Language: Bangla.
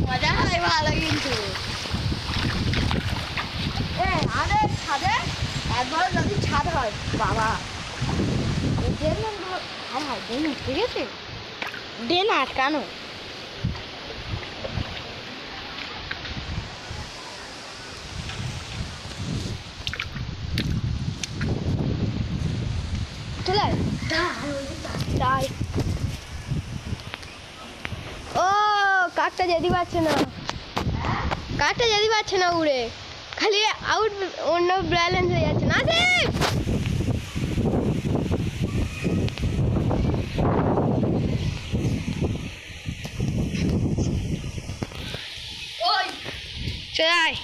মজা হয় ভালো কিন্তু আমাদের ছাদে একবার যদি ছাদ হয় বাবা হ্যাঁ হ্যাঁ ড্রেন ঠিক আছে ড্রেন আটকানো চলে তাই ও কাকটা যেতে পারছে না কাকটা যেতে পারছে না উড়ে খালি আউট অন্য ব্যালেন্স হয়ে যাচ্ছে না চলে আয়